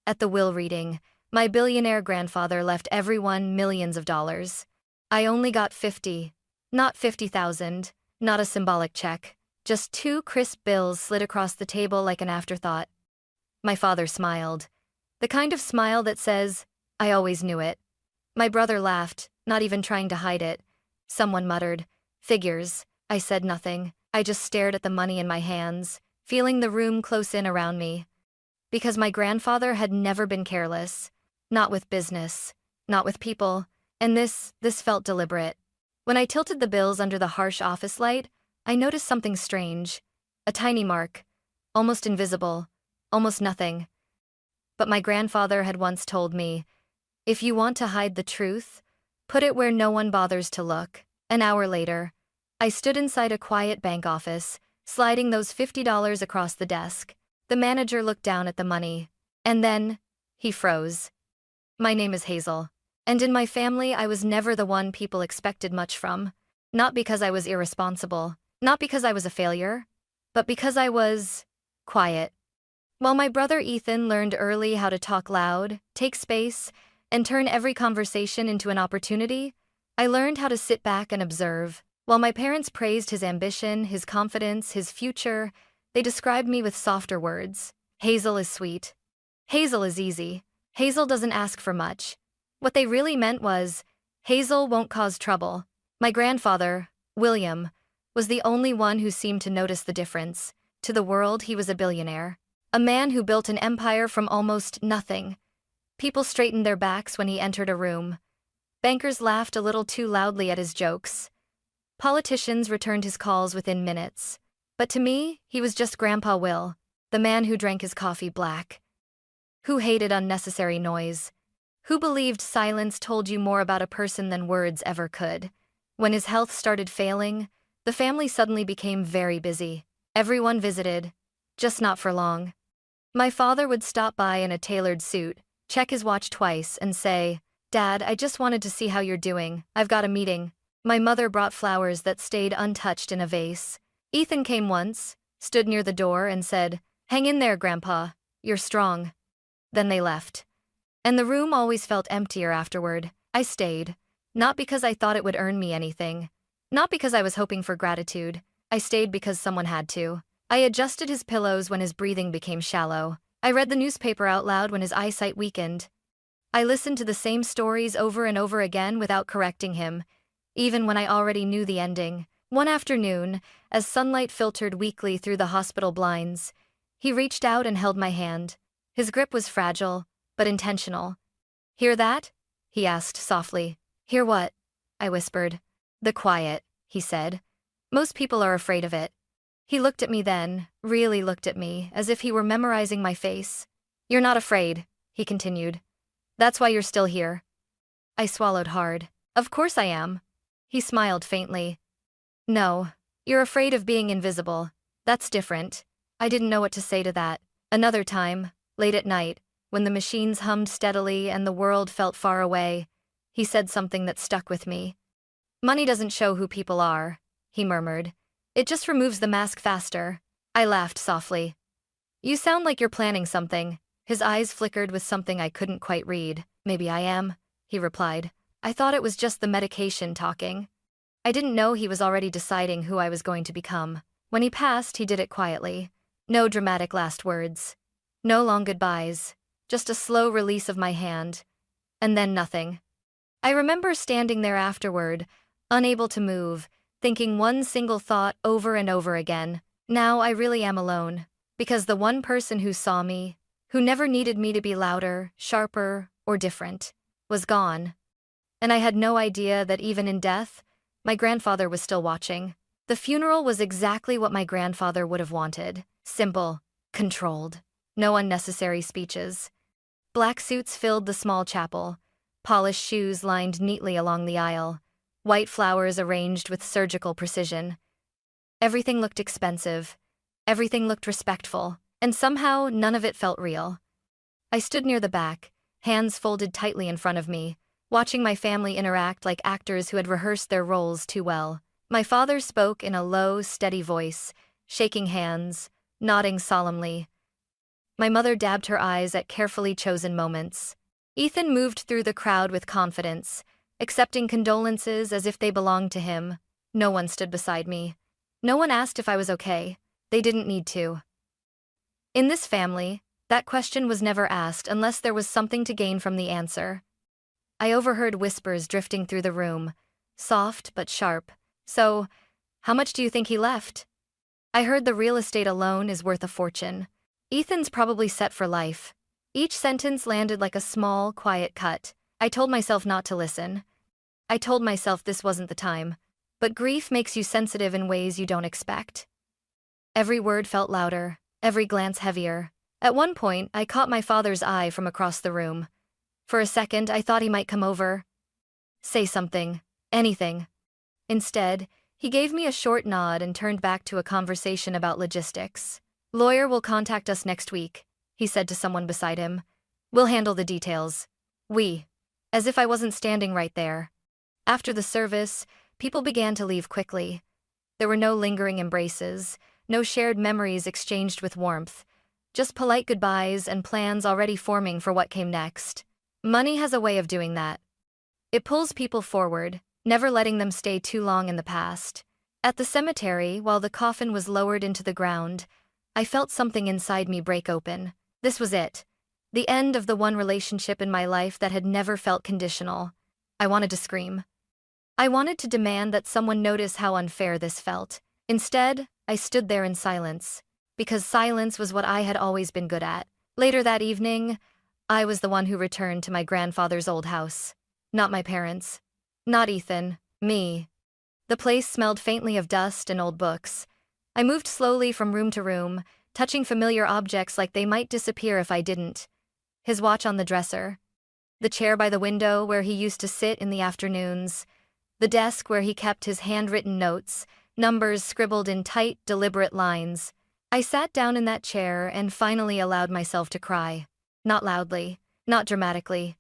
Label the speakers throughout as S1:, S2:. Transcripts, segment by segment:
S1: At the will reading, my billionaire grandfather left everyone millions of dollars. I only got 50. Not 50,000, not a symbolic check. Just two crisp bills slid across the table like an afterthought. My father smiled. The kind of smile that says, I always knew it. My brother laughed, not even trying to hide it. Someone muttered, figures. I said nothing. I just stared at the money in my hands, feeling the room close in around me. Because my grandfather had never been careless. Not with business. Not with people. And this felt deliberate. When I tilted the bills under the harsh office light, I noticed something strange. A tiny mark. Almost invisible. Almost nothing. But my grandfather had once told me, if you want to hide the truth, put it where no one bothers to look. An hour later, I stood inside a quiet bank office, sliding those $50 across the desk. The manager looked down at the money. And then, he froze. My name is Hazel. And in my family, I was never the one people expected much from. Not because I was irresponsible, not because I was a failure, but because I was quiet. While my brother Ethan learned early how to talk loud, take space, and turn every conversation into an opportunity, I learned how to sit back and observe. While my parents praised his ambition, his confidence, his future, they described me with softer words. Hazel is sweet. Hazel is easy. Hazel doesn't ask for much. What they really meant was, Hazel won't cause trouble. My grandfather, William, was the only one who seemed to notice the difference. To the world, he was a billionaire. A man who built an empire from almost nothing. People straightened their backs when he entered a room. Bankers laughed a little too loudly at his jokes. Politicians returned his calls within minutes. But to me, he was just Grandpa Will, the man who drank his coffee black. Who hated unnecessary noise. Who believed silence told you more about a person than words ever could. When his health started failing, the family suddenly became very busy. Everyone visited, just not for long. My father would stop by in a tailored suit, check his watch twice, and say, Dad, I just wanted to see how you're doing. I've got a meeting. My mother brought flowers that stayed untouched in a vase. Ethan came once, stood near the door, and said, Hang in there, Grandpa. You're strong. Then they left. And the room always felt emptier afterward. I stayed. Not because I thought it would earn me anything. Not because I was hoping for gratitude. I stayed because someone had to. I adjusted his pillows when his breathing became shallow. I read the newspaper out loud when his eyesight weakened. I listened to the same stories over and over again without correcting him, even when I already knew the ending. One afternoon, as sunlight filtered weakly through the hospital blinds, he reached out and held my hand. His grip was fragile, but intentional. Hear that? He asked softly. Hear what? I whispered. The quiet, he said. Most people are afraid of it. He looked at me then, really looked at me, as if he were memorizing my face. You're not afraid, he continued. That's why you're still here. I swallowed hard. Of course I am. He smiled faintly. No, you're afraid of being invisible. That's different. I didn't know what to say to that. Another time, late at night, when the machines hummed steadily and the world felt far away, he said something that stuck with me. Money doesn't show who people are, he murmured. It just removes the mask faster. I laughed softly. You sound like you're planning something. His eyes flickered with something I couldn't quite read. Maybe I am, he replied. I thought it was just the medication talking. I didn't know he was already deciding who I was going to become. When he passed, he did it quietly. No dramatic last words. No long goodbyes. Just a slow release of my hand. And then nothing. I remember standing there afterward, unable to move, thinking one single thought over and over again. Now I really am alone. Because the one person who saw me, who never needed me to be louder, sharper, or different, was gone. And I had no idea that even in death, my grandfather was still watching. The funeral was exactly what my grandfather would have wanted. Simple, controlled, no unnecessary speeches. Black suits filled the small chapel, polished shoes lined neatly along the aisle, white flowers arranged with surgical precision. Everything looked expensive, everything looked respectful, and somehow none of it felt real. I stood near the back, hands folded tightly in front of me, watching my family interact like actors who had rehearsed their roles too well. My father spoke in a low, steady voice, shaking hands, nodding solemnly. My mother dabbed her eyes at carefully chosen moments. Ethan moved through the crowd with confidence, accepting condolences as if they belonged to him. No one stood beside me. No one asked if I was okay. They didn't need to. In this family, that question was never asked unless there was something to gain from the answer. I overheard whispers drifting through the room, soft but sharp. So, how much do you think he left? I heard the real estate alone is worth a fortune. Ethan's probably set for life. Each sentence landed like a small, quiet cut. I told myself not to listen. I told myself this wasn't the time. But grief makes you sensitive in ways you don't expect. Every word felt louder, every glance heavier. At one point, I caught my father's eye from across the room. For a second, I thought he might come over. Say something. Anything. Instead, he gave me a short nod and turned back to a conversation about logistics. "Lawyer will contact us next week," he said to someone beside him. "We'll handle the details." We. As if I wasn't standing right there. After the service, people began to leave quickly. There were no lingering embraces, no shared memories exchanged with warmth, just polite goodbyes and plans already forming for what came next. Money has a way of doing that. It pulls people forward, never letting them stay too long in the past. At the cemetery, while the coffin was lowered into the ground, I felt something inside me break open. This was it. The end of the one relationship in my life that had never felt conditional. I wanted to scream. I wanted to demand that someone notice how unfair this felt. Instead, I stood there in silence, because silence was what I had always been good at. Later that evening, I was the one who returned to my grandfather's old house. Not my parents. Not Ethan. Me. The place smelled faintly of dust and old books. I moved slowly from room to room, touching familiar objects like they might disappear if I didn't. His watch on the dresser. The chair by the window where he used to sit in the afternoons. The desk where he kept his handwritten notes, numbers scribbled in tight, deliberate lines. I sat down in that chair and finally allowed myself to cry. Not loudly, not dramatically.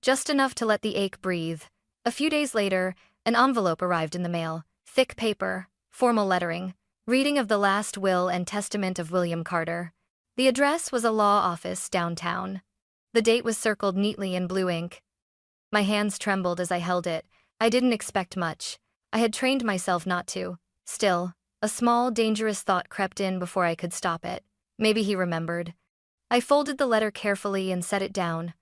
S1: Just enough to let the ache breathe. A few days later, an envelope arrived in the mail. Thick paper, formal lettering, reading of the last will and testament of William Carter. The address was a law office downtown. The date was circled neatly in blue ink. My hands trembled as I held it. I didn't expect much. I had trained myself not to. Still, a small, dangerous thought crept in before I could stop it. Maybe he remembered. I folded the letter carefully and set it down,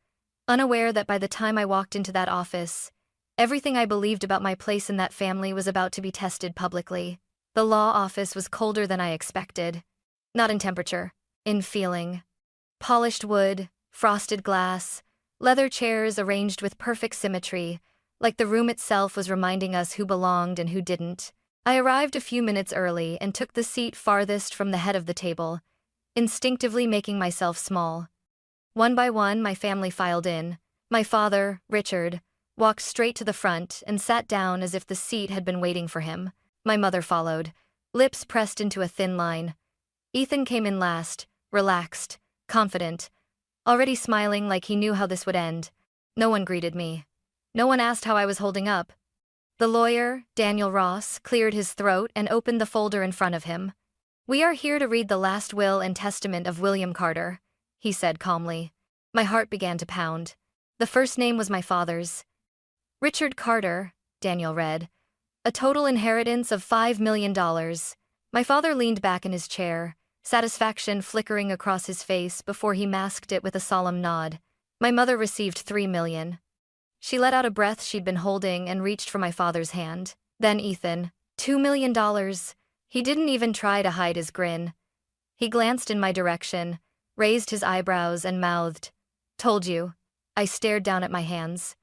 S1: unaware that by the time I walked into that office, everything I believed about my place in that family was about to be tested publicly. The law office was colder than I expected. Not in temperature, in feeling. Polished wood, frosted glass, leather chairs arranged with perfect symmetry, like the room itself was reminding us who belonged and who didn't. I arrived a few minutes early and took the seat farthest from the head of the table, instinctively making myself small. One by one, my family filed in. My father, Richard, walked straight to the front and sat down as if the seat had been waiting for him. My mother followed, lips pressed into a thin line. Ethan came in last, relaxed, confident, already smiling like he knew how this would end. No one greeted me. No one asked how I was holding up. The lawyer, Daniel Ross, cleared his throat and opened the folder in front of him. "We are here to read the last will and testament of William Carter," he said calmly. My heart began to pound. The first name was my father's. "Richard Carter," Daniel read. "A total inheritance of $5 million. My father leaned back in his chair, satisfaction flickering across his face before he masked it with a solemn nod. My mother received $3 million. She let out a breath she'd been holding and reached for my father's hand. Then Ethan, $2 million. He didn't even try to hide his grin. He glanced in my direction, raised his eyebrows and mouthed, "Told you." I stared down at my hands.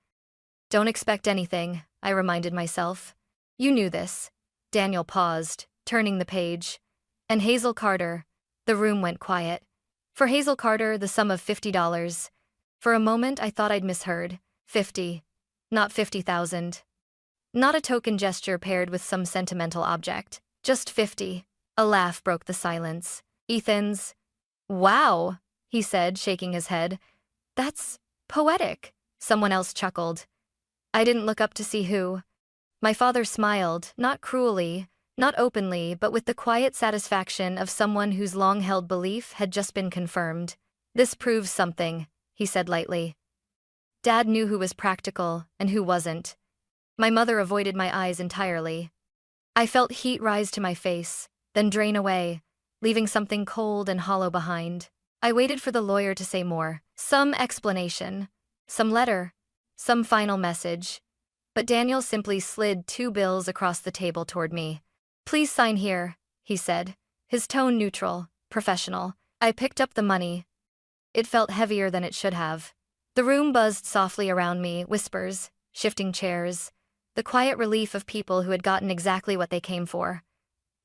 S1: "Don't expect anything," I reminded myself. "You knew this." Daniel paused, turning the page. "And Hazel Carter." The room went quiet. "For Hazel Carter, the sum of $50. For a moment, I thought I'd misheard. 50. Not 50,000. Not a token gesture paired with some sentimental object. Just 50. A laugh broke the silence. "Ethan's." "Wow," he said, shaking his head. "That's poetic." Someone else chuckled. I didn't look up to see who. My father smiled, not cruelly, Not openly, but with the quiet satisfaction of someone whose long-held belief had just been confirmed. "This proves something," he said lightly. Dad knew who was practical and who wasn't. My mother avoided my eyes entirely. I felt heat rise to my face, then drain away, leaving something cold and hollow behind. I waited for the lawyer to say more, some explanation, some letter, some final message. But Daniel simply slid 2 bills across the table toward me. "Please sign here," he said, his tone neutral, professional. I picked up the money. It felt heavier than it should have. The room buzzed softly around me, whispers, shifting chairs, the quiet relief of people who had gotten exactly what they came for.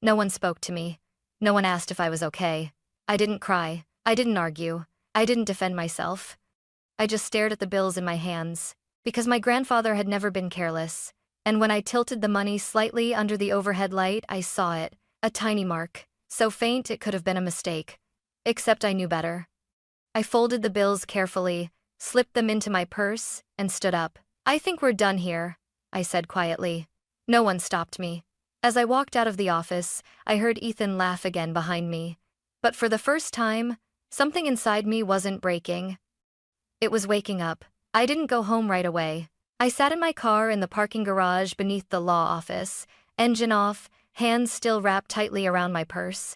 S1: No one spoke to me. No one asked if I was okay. I didn't cry. I didn't argue. I didn't defend myself. I just stared at the bills in my hands, because my grandfather had never been careless. And when I tilted the money slightly under the overhead light, I saw it, a tiny mark, so faint it could have been a mistake. Except I knew better. I folded the bills carefully, slipped them into my purse, and stood up. "I think we're done here," I said quietly. No one stopped me. As I walked out of the office, I heard Ethan laugh again behind me. But for the first time, something inside me wasn't breaking. It was waking up. I didn't go home right away. I sat in my car in the parking garage beneath the law office, engine off, hands still wrapped tightly around my purse.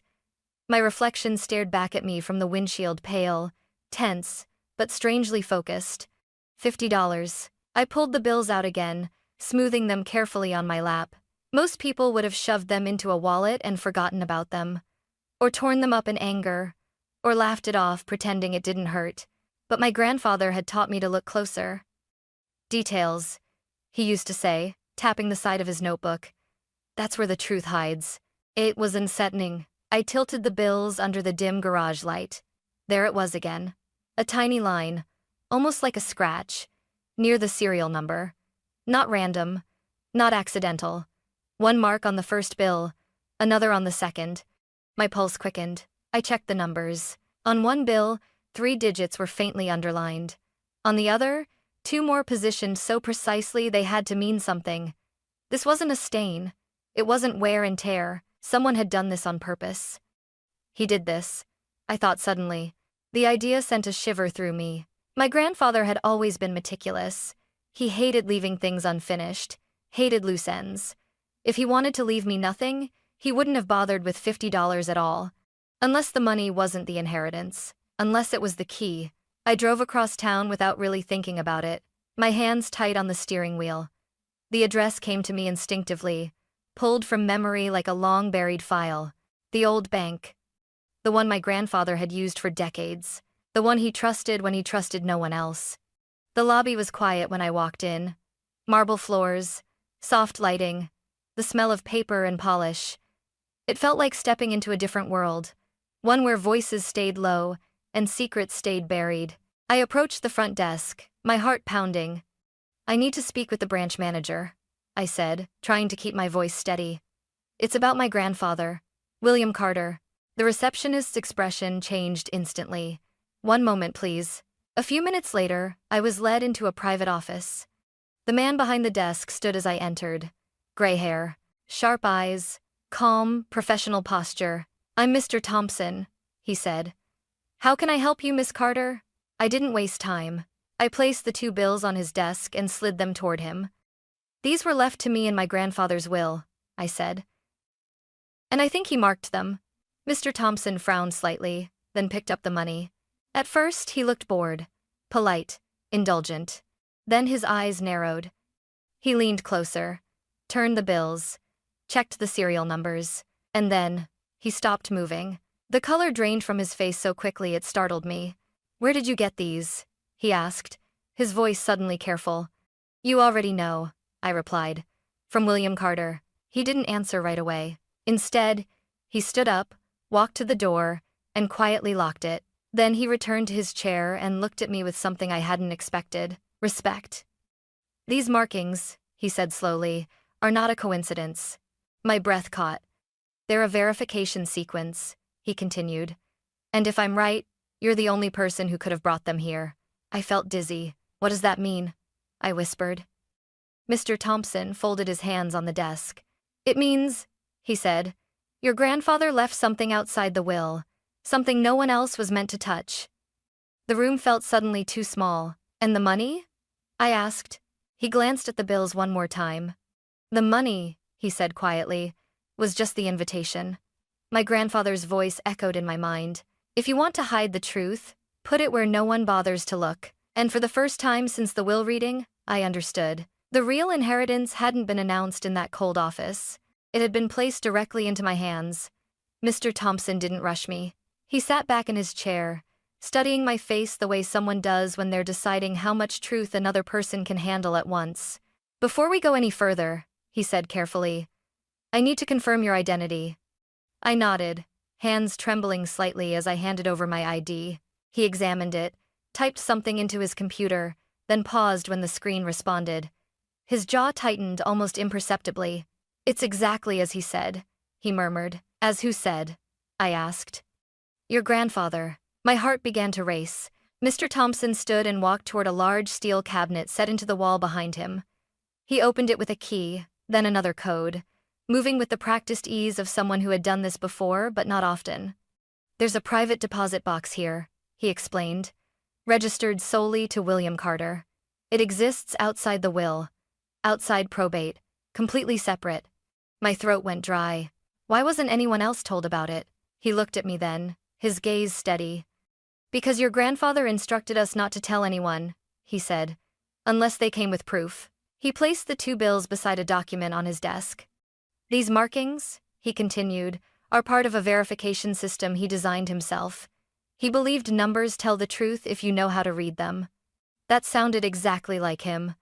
S1: My reflection stared back at me from the windshield, pale, tense, but strangely focused. $50. I pulled the bills out again, smoothing them carefully on my lap. Most people would have shoved them into a wallet and forgotten about them, or torn them up in anger, or laughed it off pretending it didn't hurt. But my grandfather had taught me to look closer. "Details," he used to say, tapping the side of his notebook. "That's where the truth hides." It was unsettling. I tilted the bills under the dim garage light. There it was again. A tiny line, almost like a scratch, near the serial number. Not random, not accidental. One mark on the first bill, another on the second. My pulse quickened. I checked the numbers. On one bill, 3 digits were faintly underlined. On the other, 2 more positioned so precisely they had to mean something. This wasn't a stain. It wasn't wear and tear. Someone had done this on purpose. He did this, I thought suddenly. The idea sent a shiver through me. My grandfather had always been meticulous. He hated leaving things unfinished, hated loose ends. If he wanted to leave me nothing, he wouldn't have bothered with $50 at all. Unless the money wasn't the inheritance. Unless it was the key. I drove across town without really thinking about it, my hands tight on the steering wheel. The address came to me instinctively, pulled from memory like a long-buried file. The old bank. The one my grandfather had used for decades. The one he trusted when he trusted no one else. The lobby was quiet when I walked in. Marble floors, soft lighting, the smell of paper and polish. It felt like stepping into a different world, one where voices stayed low and secrets stayed buried. I approached the front desk, my heart pounding. "I need to speak with the branch manager," I said, trying to keep my voice steady. "It's about my grandfather, William Carter." The receptionist's expression changed instantly. "One moment, please." A few minutes later, I was led into a private office. The man behind the desk stood as I entered. Gray hair, sharp eyes, calm, professional posture. "I'm Mr. Thompson," he said. "How can I help you, Miss Carter?" I didn't waste time. I placed the 2 bills on his desk and slid them toward him. "These were left to me in my grandfather's will," I said. "And I think he marked them." Mr. Thompson frowned slightly, then picked up the money. At first, he looked bored, polite, indulgent. Then his eyes narrowed. He leaned closer, turned the bills, checked the serial numbers, and then he stopped moving. The color drained from his face so quickly it startled me. "Where did you get these?" he asked, his voice suddenly careful. "You already know," I replied. "From William Carter." He didn't answer right away. Instead, he stood up, walked to the door, and quietly locked it. Then he returned to his chair and looked at me with something I hadn't expected. Respect. "These markings," he said slowly, "are not a coincidence." My breath caught. "They're a verification sequence," he continued. "And if I'm right, you're the only person who could have brought them here." I felt dizzy. "What does that mean?" I whispered. Mr. Thompson folded his hands on the desk. "It means," he said. Your grandfather left something outside the will, something no one else was meant to touch. The room felt suddenly too small. And the money? I asked. He glanced at the bills one more time. The money, he said quietly, was just the invitation. My grandfather's voice echoed in my mind. If you want to hide the truth, put it where no one bothers to look. And for the first time since the will reading, I understood. The real inheritance hadn't been announced in that cold office. It had been placed directly into my hands. Mr. Thompson didn't rush me. He sat back in his chair, studying my face the way someone does when they're deciding how much truth another person can handle at once. Before we go any further, he said carefully, I need to confirm your identity. I nodded, hands trembling slightly as I handed over my ID. He examined it, typed something into his computer, then paused when the screen responded. His jaw tightened almost imperceptibly. It's exactly as he said, he murmured. As who said? I asked. Your grandfather. My heart began to race. Mr. Thompson stood and walked toward a large steel cabinet set into the wall behind him. He opened it with a key, then another code, moving with the practiced ease of someone who had done this before but not often. There's a private deposit box here, he explained, registered solely to William Carter. It exists outside the will, outside probate, completely separate. My throat went dry. Why wasn't anyone else told about it? He looked at me then, his gaze steady. Because your grandfather instructed us not to tell anyone, he said, unless they came with proof. He placed the 2 bills beside a document on his desk. These markings, he continued, are part of a verification system he designed himself. He believed numbers tell the truth if you know how to read them. That sounded exactly like him.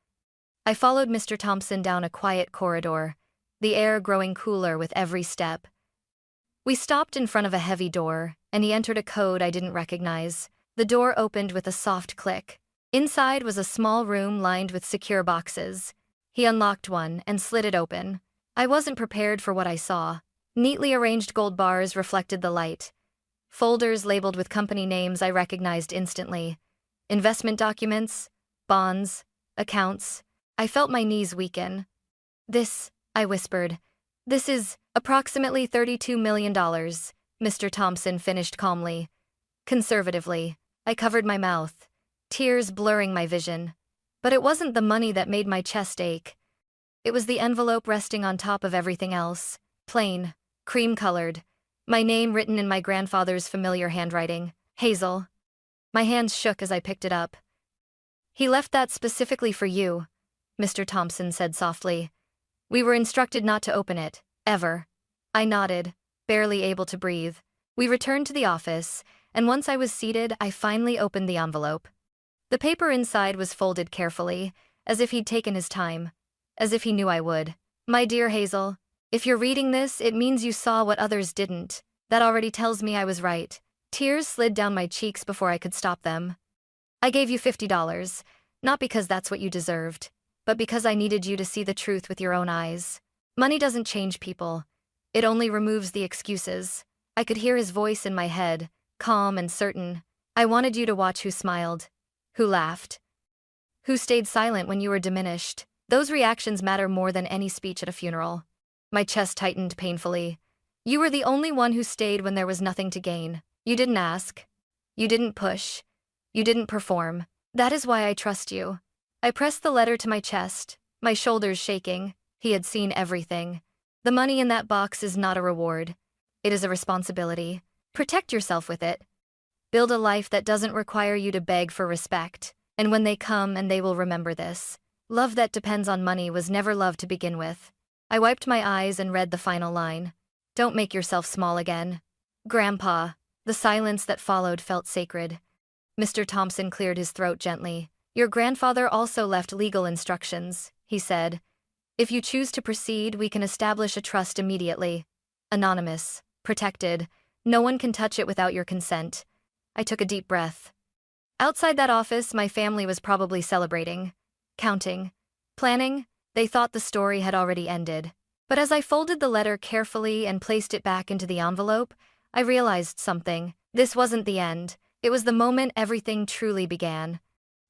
S1: I followed Mr. Thompson down a quiet corridor, the air growing cooler with every step. We stopped in front of a heavy door, and he entered a code I didn't recognize. The door opened with a soft click. Inside was a small room lined with secure boxes. He unlocked one and slid it open. I wasn't prepared for what I saw. Neatly arranged gold bars reflected the light. Folders labeled with company names I recognized instantly. Investment documents, bonds, accounts. I felt my knees weaken. This, I whispered. This is approximately $32 million, Mr. Thompson finished calmly. Conservatively, I covered my mouth, tears blurring my vision. But it wasn't the money that made my chest ache. It was the envelope resting on top of everything else, plain, cream-colored, my name written in my grandfather's familiar handwriting, Hazel. My hands shook as I picked it up. He left that specifically for you, Mr. Thompson said softly. We were instructed not to open it, ever. I nodded, barely able to breathe. We returned to the office, and once I was seated, I finally opened the envelope. The paper inside was folded carefully, as if he'd taken his time, as if he knew I would. My dear Hazel, if you're reading this, it means you saw what others didn't. That already tells me I was right. Tears slid down my cheeks before I could stop them. I gave you $50, not because that's what you deserved, but because I needed you to see the truth with your own eyes. Money doesn't change people. It only removes the excuses. I could hear his voice in my head, calm and certain. I wanted you to watch who smiled, who laughed, who stayed silent when you were diminished. Those reactions matter more than any speech at a funeral. My chest tightened painfully. You were the only one who stayed when there was nothing to gain. You didn't ask. You didn't push. You didn't perform. That is why I trust you. I pressed the letter to my chest, my shoulders shaking. He had seen everything. The money in that box is not a reward. It is a responsibility. Protect yourself with it. Build a life that doesn't require you to beg for respect. And when they come, and they will remember this. Love that depends on money was never love to begin with. I wiped my eyes and read the final line. Don't make yourself small again. Grandpa. The silence that followed felt sacred. Mr. Thompson cleared his throat gently. Your grandfather also left legal instructions, he said. If you choose to proceed, we can establish a trust immediately. Anonymous, protected. No one can touch it without your consent. I took a deep breath. Outside that office, my family was probably celebrating, counting, planning. They thought the story had already ended. But as I folded the letter carefully and placed it back into the envelope, I realized something. This wasn't the end. It was the moment everything truly began.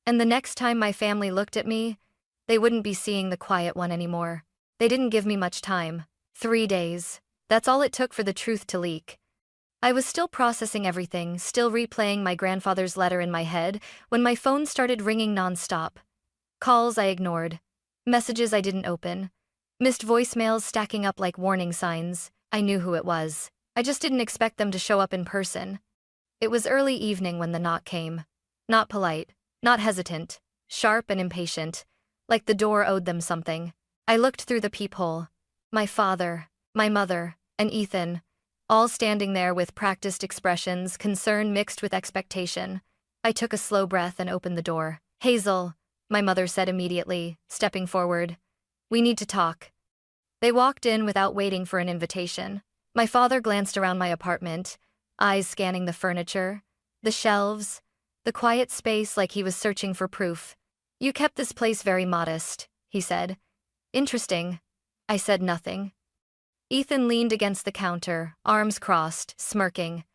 S1: And the next time my family looked at me, they wouldn't be seeing the quiet one anymore. They didn't give me much time. 3 days. That's all it took for the truth to leak. I was still processing everything, still replaying my grandfather's letter in my head, when my phone started ringing nonstop. Calls I ignored. Messages I didn't open. Missed voicemails stacking up like warning signs. I knew who it was. I just didn't expect them to show up in person. It was early evening when the knock came. Not polite, not hesitant, sharp and impatient, like the door owed them something. I looked through the peephole. My father, my mother, and Ethan, all standing there with practiced expressions, concern mixed with expectation. I took a slow breath and opened the door. "Hazel," my mother said immediately, stepping forward. "We need to talk." They walked in without waiting for an invitation. My father glanced around my apartment, eyes scanning the furniture, the shelves, the quiet space like he was searching for proof. "You kept this place very modest," he said. "Interesting." I said nothing. Ethan leaned against the counter, arms crossed, smirking.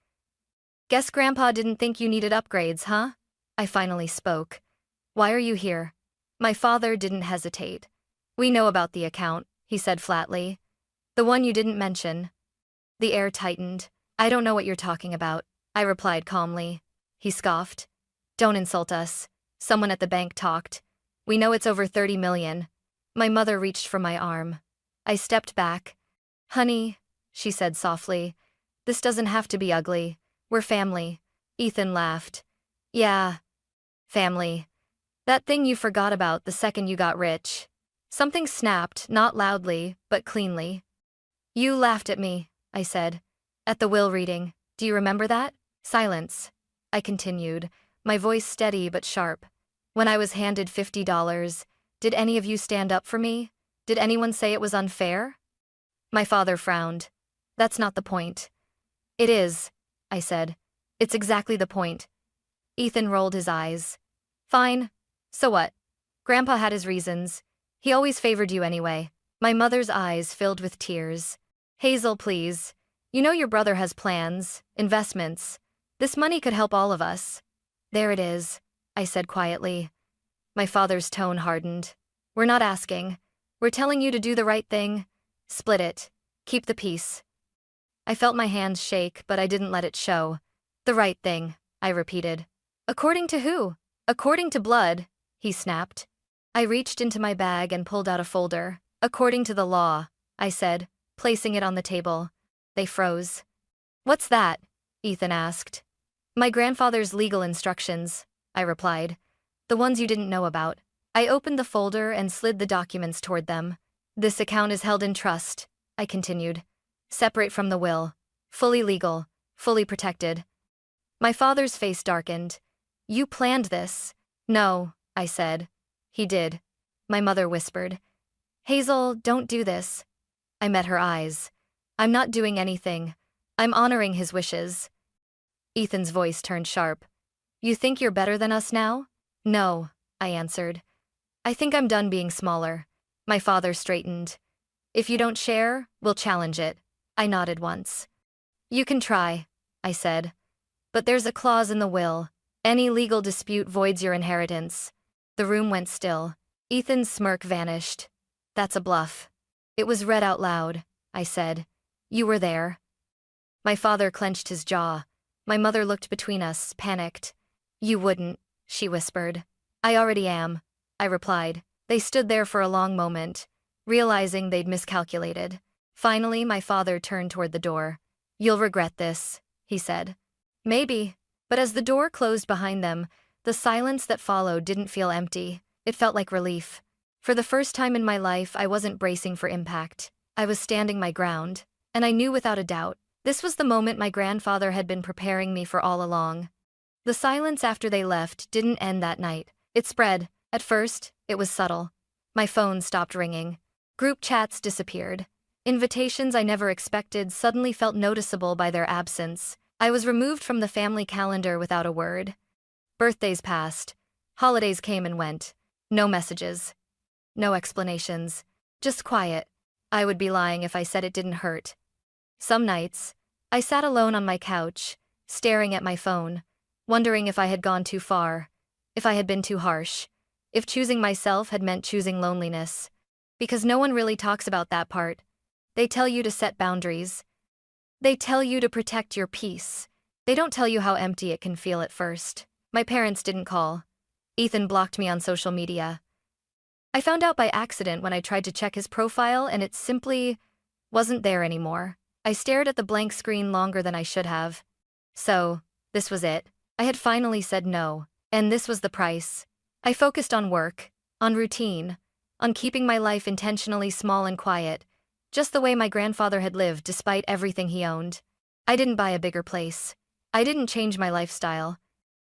S1: "Guess Grandpa didn't think you needed upgrades, huh?" I finally spoke. "Why are you here?" My father didn't hesitate. "We know about the account," he said flatly. "The one you didn't mention." The air tightened. "I don't know what you're talking about," I replied calmly. He scoffed. "Don't insult us. Someone at the bank talked. We know it's over 30 million. My mother reached for my arm. I stepped back. "Honey," she said softly, "this doesn't have to be ugly. We're family." Ethan laughed. "Yeah, family. That thing you forgot about the second you got rich." Something snapped, not loudly, but cleanly. "You laughed at me," I said. "At the will reading. Do you remember that?" Silence. I continued, my voice steady but sharp. "When I was handed $50, did any of you stand up for me? Did anyone say it was unfair?" My father frowned. "That's not the point." "It is," I said. "It's exactly the point." Ethan rolled his eyes. "Fine. So what? Grandpa had his reasons. He always favored you anyway." My mother's eyes filled with tears. "Hazel, please. You know your brother has plans, investments. This money could help all of us." "There it is," I said quietly. My father's tone hardened. "We're not asking. We're telling you to do the right thing. Split it. Keep the peace." I felt my hands shake, but I didn't let it show. "The right thing," I repeated. "According to who?" "According to blood," he snapped. I reached into my bag and pulled out a folder. "According to the law," I said, placing it on the table. They froze. "What's that?" Ethan asked. "My grandfather's legal instructions," I replied. "The ones you didn't know about." I opened the folder and slid the documents toward them. "This account is held in trust," I continued. "Separate from the will. Fully legal. Fully protected." My father's face darkened. "You planned this." "No," I said. "He did." My mother whispered. "Hazel, don't do this." I met her eyes. "I'm not doing anything. I'm honoring his wishes." Ethan's voice turned sharp. "You think you're better than us now?" "No," I answered. "I think I'm done being smaller." My father straightened. "If you don't share, we'll challenge it." I nodded once. "You can try," I said. "But there's a clause in the will. Any legal dispute voids your inheritance." The room went still. Ethan's smirk vanished. "That's a bluff." "It was read out loud," I said. "You were there." My father clenched his jaw. My mother looked between us, panicked. "You wouldn't," she whispered. "I already am," I replied. They stood there for a long moment, realizing they'd miscalculated. Finally, my father turned toward the door. "You'll regret this," he said. "Maybe." But as the door closed behind them, the silence that followed didn't feel empty. It felt like relief. For the first time in my life, I wasn't bracing for impact. I was standing my ground. And I knew without a doubt, this was the moment my grandfather had been preparing me for all along. The silence after they left didn't end that night. It spread. At first, it was subtle. My phone stopped ringing. Group chats disappeared. Invitations I never expected suddenly felt noticeable by their absence. I was removed from the family calendar without a word. Birthdays passed. Holidays came and went. No messages. No explanations. Just quiet. I would be lying if I said it didn't hurt. Some nights, I sat alone on my couch, staring at my phone, wondering if I had gone too far, if I had been too harsh, if choosing myself had meant choosing loneliness. Because no one really talks about that part. They tell you to set boundaries. They tell you to protect your peace. They don't tell you how empty it can feel at first. My parents didn't call. Ethan blocked me on social media. I found out by accident when I tried to check his profile and it simply wasn't there anymore. I stared at the blank screen longer than I should have. So, this was it. I had finally said no, and this was the price. I focused on work, on routine, on keeping my life intentionally small and quiet, just the way my grandfather had lived despite everything he owned. I didn't buy a bigger place. I didn't change my lifestyle.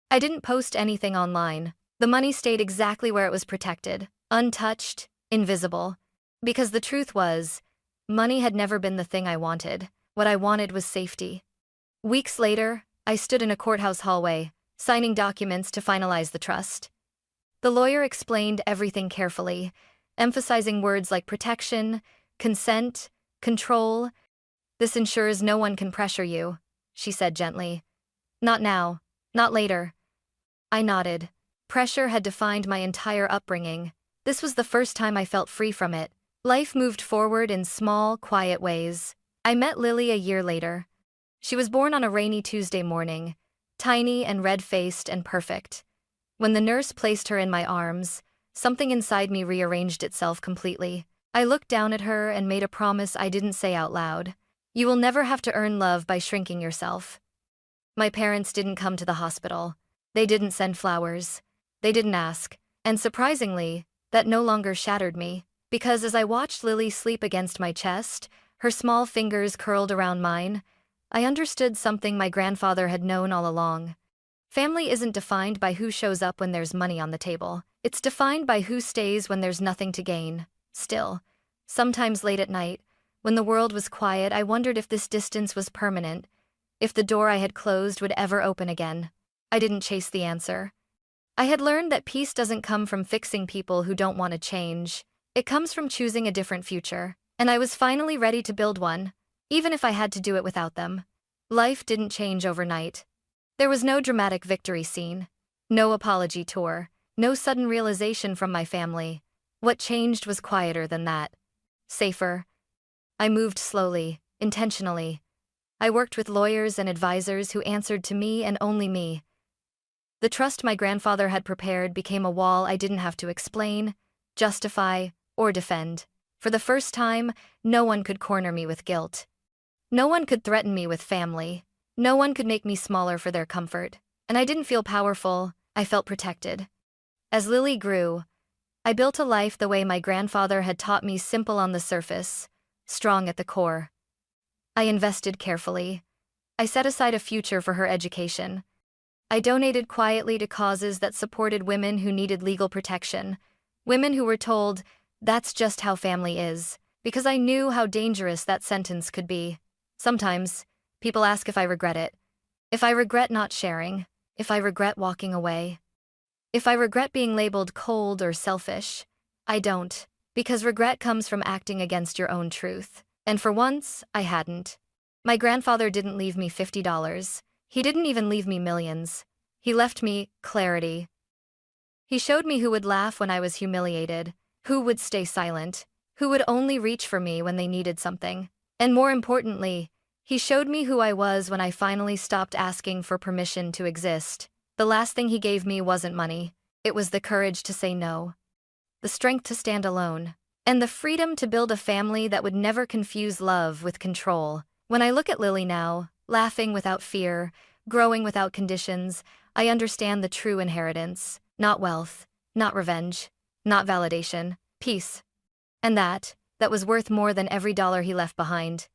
S1: I didn't post anything online. The money stayed exactly where it was protected, untouched, invisible. Because the truth was, money had never been the thing I wanted. What I wanted was safety. Weeks later, I stood in a courthouse hallway, signing documents to finalize the trust. The lawyer explained everything carefully, emphasizing words like protection, consent, control. "This ensures no one can pressure you," she said gently. "Not now, not later." I nodded. Pressure had defined my entire upbringing. This was the first time I felt free from it. Life moved forward in small, quiet ways. I met Lily a year later. She was born on a rainy Tuesday morning, tiny and red-faced and perfect. When the nurse placed her in my arms, something inside me rearranged itself completely. I looked down at her and made a promise I didn't say out loud. "You will never have to earn love by shrinking yourself." My parents didn't come to the hospital. They didn't send flowers. They didn't ask. And surprisingly, that no longer shattered me. Because as I watched Lily sleep against my chest, her small fingers curled around mine, I understood something my grandfather had known all along. Family isn't defined by who shows up when there's money on the table. It's defined by who stays when there's nothing to gain. Still, sometimes late at night, when the world was quiet, I wondered if this distance was permanent, if the door I had closed would ever open again. I didn't chase the answer. I had learned that peace doesn't come from fixing people who don't want to change. It comes from choosing a different future. And I was finally ready to build one, even if I had to do it without them. Life didn't change overnight. There was no dramatic victory scene, no apology tour, no sudden realization from my family. What changed was quieter than that. Safer. I moved slowly, intentionally. I worked with lawyers and advisors who answered to me and only me. The trust my grandfather had prepared became a wall I didn't have to explain, justify, or defend. For the first time, no one could corner me with guilt. No one could threaten me with family. No one could make me smaller for their comfort. And I didn't feel powerful, I felt protected. As Lily grew, I built a life the way my grandfather had taught me, simple on the surface, strong at the core. I invested carefully. I set aside a future for her education. I donated quietly to causes that supported women who needed legal protection, women who were told, "That's just how family is," because I knew how dangerous that sentence could be. Sometimes, people ask if I regret it. If I regret not sharing. If I regret walking away. If I regret being labeled cold or selfish. I don't, because regret comes from acting against your own truth. And for once, I hadn't. My grandfather didn't leave me $50. He didn't even leave me millions. He left me clarity. He showed me who would laugh when I was humiliated, who would stay silent, who would only reach for me when they needed something. And more importantly, he showed me who I was when I finally stopped asking for permission to exist. The last thing he gave me wasn't money. It was the courage to say no, the strength to stand alone, and the freedom to build a family that would never confuse love with control. When I look at Lily now, laughing without fear, growing without conditions, I understand the true inheritance. Not wealth, not revenge, not validation, peace. And that was worth more than every dollar he left behind.